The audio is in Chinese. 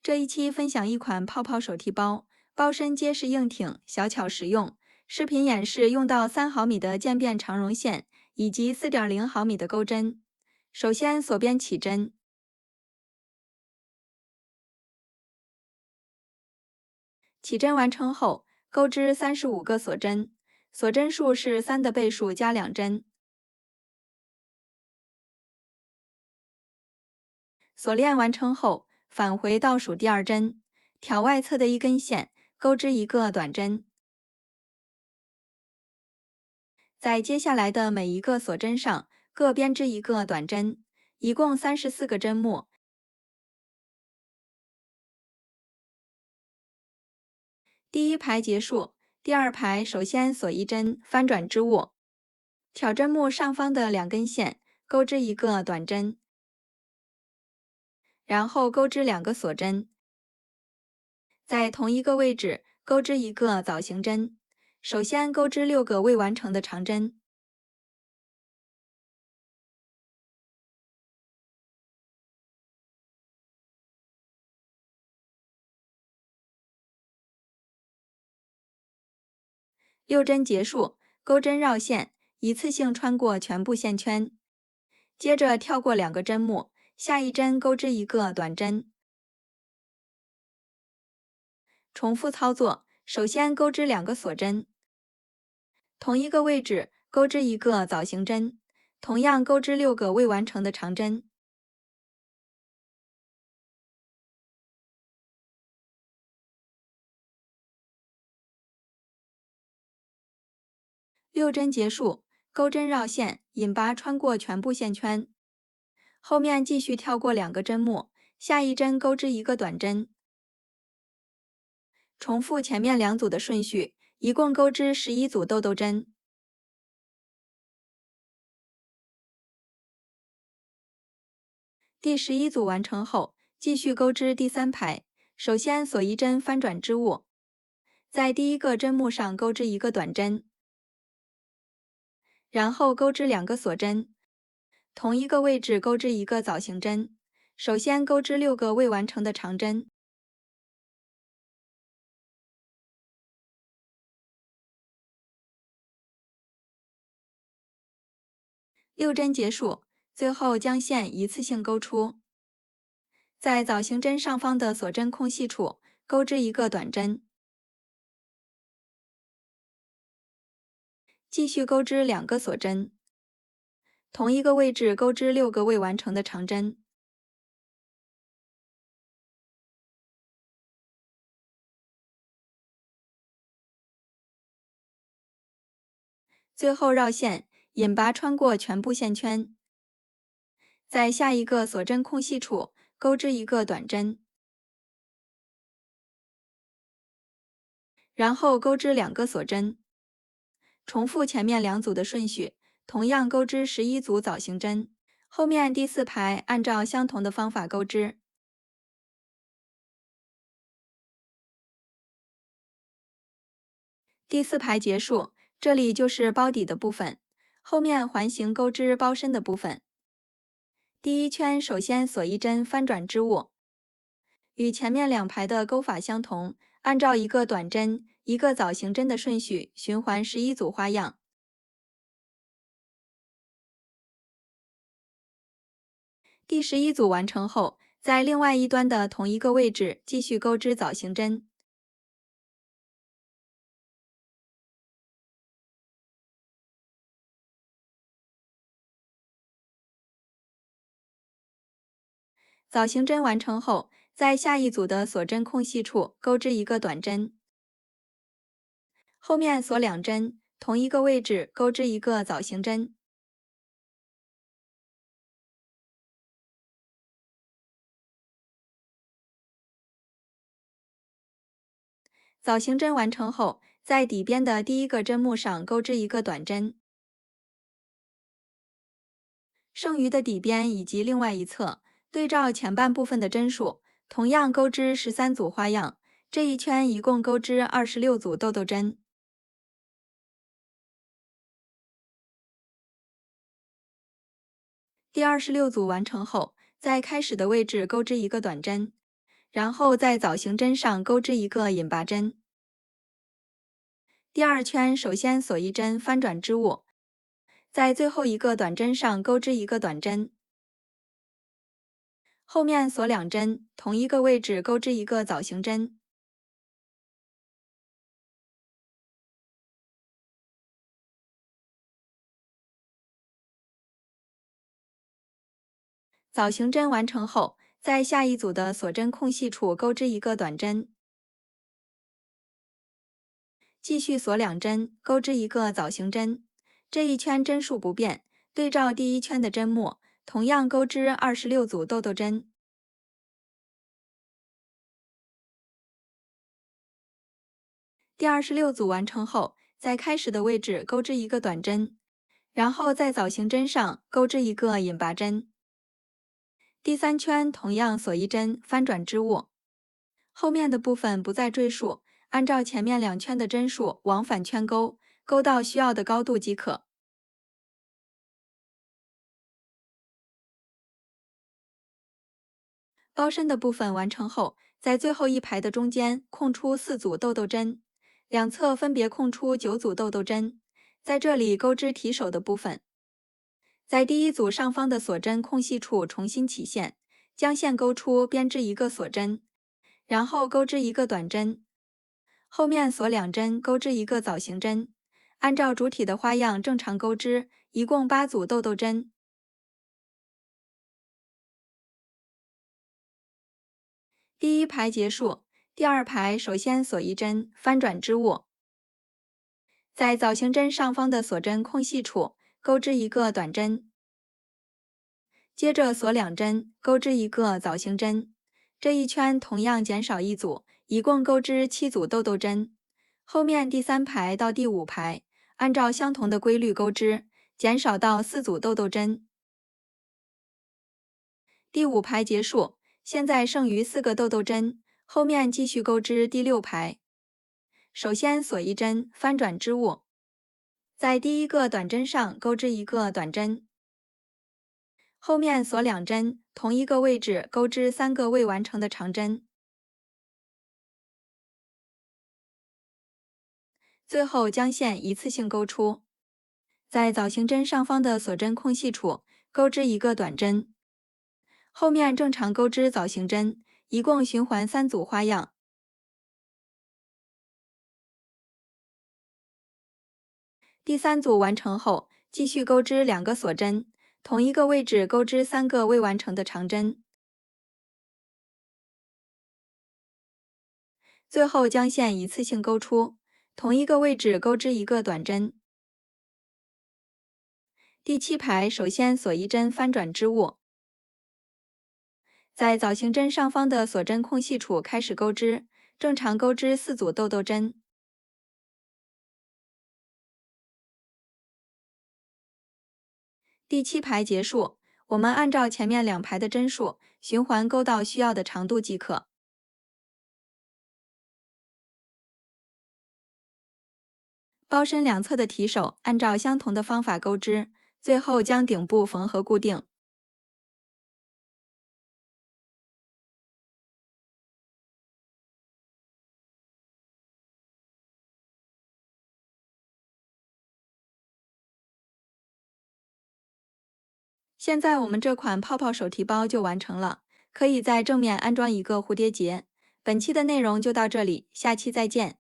这一期分享一款泡泡手提包，包身结实硬挺，小巧实用。视频演示用到3毫米的渐变长绒线以及4.0毫米的钩针。首先锁边起针，起针完成后，钩织35个锁针，锁针数是3的倍数加2针。锁链完成后，返回倒数第2针，挑外侧的一根线，钩织一个短针。在接下来的每一个锁针上各编织一个短针，一共34个针目。第一排结束，第二排首先锁一针翻转织物，挑针目上方的2根线，钩织一个短针，然后钩织2个锁针，在同一个位置钩织一个枣形针。首先钩织6个未完成的长针，6针结束，钩针绕线，一次性穿过全部线圈。接着跳过2个针目，下一针钩织一个短针。重复操作，首先钩织2个锁针，同一个位置钩织一个枣形针，同样钩织6个未完成的长针。6针结束，钩针绕线，引拔穿过全部线圈。后面继续跳过2个针目，下一针钩织一个短针。重复前面2组的顺序，一共钩织11组豆豆针。第11组完成后，继续钩织第3排。首先锁一针翻转织物，在第一个针目上钩织一个短针，然后钩织2个锁针，同一个位置钩织一个枣形针。首先钩织6个未完成的长针，6针结束，最后将线一次性钩出。在枣形针上方的锁针空隙处钩织一个短针，继续钩织2个锁针，同一个位置钩织6个未完成的长针。最后绕线，引拔穿过全部线圈，在下一个锁针空隙处钩织一个短针，然后钩织2个锁针，重复前面2组的顺序，同样钩织11组枣形针。后面第4排按照相同的方法钩织。第4排结束，这里就是包底的部分，后面环形钩织包身的部分。第一圈首先锁一针翻转织物，与前面2排的钩法相同，按照一个短针、一个枣形针的顺序循环11组花样。第11组完成后，在另外一端的同一个位置继续钩织枣形针。枣形针完成后，在下一组的锁针空隙处钩织一个短针，后面锁2针，同一个位置钩织一个枣形针。枣形针完成后，在底边的第一个针目上钩织一个短针，剩余的底边以及另外一侧对照前半部分的针数，同样钩织13组花样。这一圈一共钩织26组豆豆针。第26组完成后，在开始的位置钩织一个短针，然后在枣形针上钩织一个引拔针。第二圈首先锁一针翻转织物，在最后一个短针上钩织一个短针，后面锁2针，同一个位置钩织一个枣形针。枣形针完成后，在下一组的锁针空隙处钩织一个短针，继续锁2针，钩织一个枣形针。这一圈针数不变，对照第一圈的针目，同样钩织26组豆豆针。第26组完成后，在开始的位置钩织一个短针，然后在枣形针上钩织一个引拔针。第3圈同样锁一针翻转织物，后面的部分不再赘述，按照前面2圈的针数往返圈钩，钩到需要的高度即可。包身的部分完成后，在最后一排的中间空出4组豆豆针，两侧分别空出9组豆豆针，在这里钩织提手的部分。在第一组上方的锁针空隙处重新起线，将线钩出，编织一个锁针，然后钩织一个短针，后面锁2针，钩织一个枣形针，按照主体的花样正常钩织，一共8组豆豆针。第一排结束，第二排首先锁一针翻转织物，在枣形针上方的锁针空隙处钩织一个短针，接着锁2针，钩织一个枣形针。这一圈同样减少1组，一共钩织7组豆豆针。后面第3排到第5排，按照相同的规律钩织，减少到4组豆豆针。第5排结束，现在剩余4个豆豆针，后面继续钩织第6排。首先锁一针翻转织物，在第一个短针上钩织一个短针，后面锁2针，同一个位置钩织3个未完成的长针，最后将线一次性钩出。在枣形针上方的锁针空隙处钩织一个短针，后面正常钩织枣形针，一共循环3组花样。第3组完成后，继续钩织2个锁针，同一个位置钩织3个未完成的长针，最后将线一次性钩出，同一个位置钩织一个短针。第7排首先锁一针翻转织物，在枣形针上方的锁针空隙处开始钩织，正常钩织4组豆豆针。第7排结束，我们按照前面2排的针数循环钩到需要的长度即可。包身两侧的提手按照相同的方法钩织，最后将顶部缝合固定。现在我们这款泡泡手提包就完成了，可以在正面安装一个蝴蝶结。本期的内容就到这里，下期再见。